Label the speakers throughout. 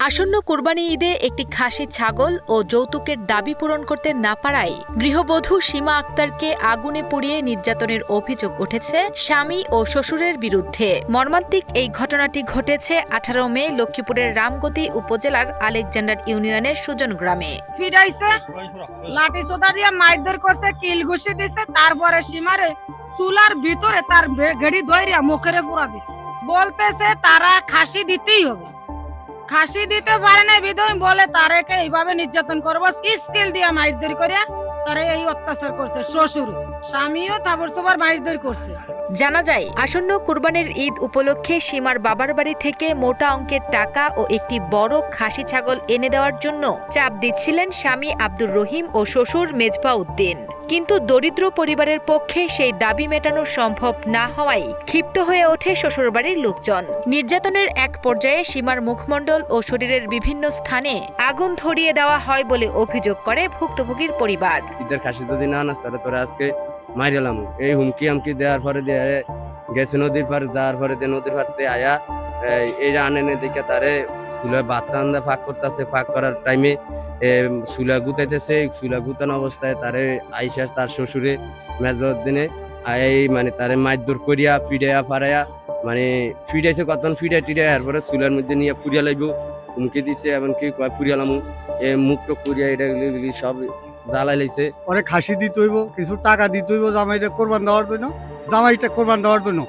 Speaker 1: আসন্ন কুরবানি ঈদে একটি খাসি ছাগল ও যৌতুকের দাবি পূরণ করতে না পারায় গৃহবধূ সীমা আক্তারকে আগুনে পুড়িয়ে নির্যাতনের অভিযোগ উঠেছে স্বামী ও শ্বশুরের বিরুদ্ধে। মর্মান্তিক এই ঘটনাটি ঘটেছে 18 মে লক্ষ্মীপুরের রামগতি উপজেলার আলেকজান্ডার ইউনিয়নের সুজন গ্রামে।
Speaker 2: ফিরাইছে লাঠি সোদা দিয়ে মারধর করছে, কিল ঘুষি দিছে, তারপরে সীমারে চুলার ভিতরে তার গেড়ি ধইরা মুখেরে পুরা দিছে। বলতেছে তারা খাসি দিতেই হবে, খাসি দিতে পারে না বিধই বলে তারেকে এইভাবে নির্যাতন করবো, স্কেল দিয়ে মারধর করে তারে এই অত্যাচার করছে। শ্বশুর স্বামীও তাবর সবার মারধর করছে।
Speaker 1: জানা যায়, আসন্ন কুরবানির ঈদ উপলক্ষে সীমার বাবার বাড়ি থেকে মোটা অঙ্কের টাকা ও একটি বড় খাসি ছাগল এনে দেওয়ার জন্য চাপ দিচ্ছিলেন স্বামী আব্দুর রহিম ও শ্বশুর মেজবা উদ্দিন। কিন্তু দরিদ্র পরিবারের পক্ষে সেই দাবি মেটানো সম্ভব না হওয়ায় ক্ষিপ্ত হয়ে ওঠে শ্বশুরবাড়ির লোকজন। নির্যাতনের এক পর্যায়ে সীমার মুখমণ্ডল ও শরীরের বিভিন্ন স্থানে আগুন ধরিয়ে দেওয়া হয় বলে অভিযোগ করে ভুক্তভোগীর পরিবার।
Speaker 3: ঈদের খাসি যদি না আনাস তাহলে তোরা আজকে মাইরালাম, এই হুমকি আমকি দেওয়ার পরে দিয়ে গেছে নদীর পার, যাওয়ার পরে নদীর পাড়তে আয়া এই আনে দেখে তারে চুলা ভাত রান্দা ফাঁক করতেছে। ফাঁক করার টাইমে চুলা গুতাইতেছে, চুলা গুতানো অবস্থায় তারে আইসা তার শ্বশুরে মেজবাউদ্দিনে এই মানে তারে মারধর করিয়া পিড়াইয়া ফাড়াইয়া মানে ফিডাইছে, কতক্ষণ ফিডাই টিডাই এরপরে চুলার মধ্যে নিয়ে পুড়িয়া লাগব হুমকি দিছে, এমনকি পুড়িয়ালামু মুখটা পুড়িয়া এটা সব জ্বালাই লাইছে।
Speaker 4: ওরে খাসি দিতে হইব, কিছু টাকা দিতে হইব জামাইটা কোরবান দেওয়ার জন্য, জামাইটা কোরবান দেওয়ার জন্য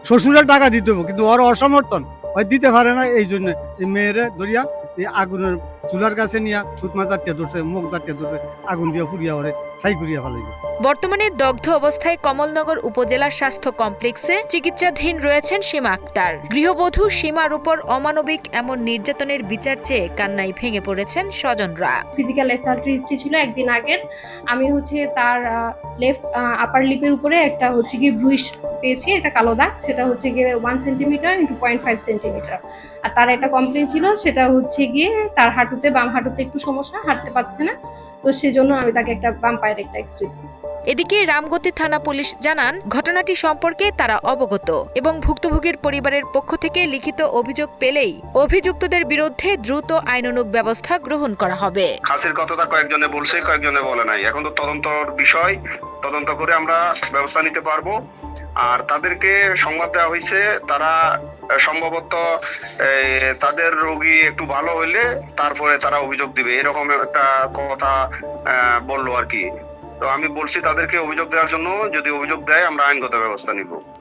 Speaker 4: শ্বশুরের টাকা দিতে হইব, কিন্তু ওর অসমর্থন ওই দিতে পারে না। এই জন্য এই মেয়েরে ধরিয়া এই আগুনের চুলার কাছে নিয়ে সুতমা জাতীয় ধরছে, মুখ জাতীয় ধরছে, আগুন দিয়ে ফুরিয়া ওরে ছাই করিয়া ফেলাইব।
Speaker 1: বর্তমানে দগ্ধ অবস্থায় কমলনগর উপজেলা স্বাস্থ্য কমপ্লেক্সে চিকিৎসাধীন রয়েছেন সীমা আক্তার। গৃহবধূ সীমার উপর অমানবিক এমন নির্যাতনের বিচার চেয়ে কান্নায় ভেঙে পড়েছেন স্বজনরা।
Speaker 5: ফিজিক্যাল অ্যাসল্ট হিস্ট্রি ছিল একদিন আগের। আমি তার লেফট আপার লিপের উপরে একটা গিয়ে ব্রুইশ পেয়েছি, একটা কালো দাগ, সেটা গিয়ে 1 সেন্টিমিটার × 0.5 সেন্টিমিটার। আর তার একটা কমপ্লেন ছিল, সেটা গিয়ে তার হাঁটুতে, বাম হাঁটুতে একটু সমস্যা, হাঁটতে পারছে না, তো সেজন্য আমি তাকে একটা বাম পায়ের একটা এক্সরে দিয়েছি।
Speaker 1: এদিকে রামগতি থানা পুলিশ জানান, ঘটনাটি সম্পর্কে তারা অবগত এবং ভুক্তভোগীর পরিবারের পক্ষ থেকে লিখিত অভিযোগ পেলেই অভিযুক্তদের বিরুদ্ধে দ্রুত আইনানুগ ব্যবস্থা গ্রহণ করা হবে।
Speaker 6: খাসির কথাটা কয়েকজনে বলছে, কয়েকজনে বলে নাই। এখন তো তদন্তর বিষয়, তদন্ত করে আমরা ব্যবস্থা নিতে পারবো। আর তাদেরকে সংবাদ দেওয়া হয়েছে, তারা সম্ভবত তাদের রোগী একটু ভালো হইলে তারপরে তারা অভিযোগ দিবে, এরকম একটা কথা বললো আর কি। তো আমি বলছি তাদেরকে অভিযোগ দেওয়ার জন্য, যদি অভিযোগ দেয় আমরা আইনগত ব্যবস্থা নিব।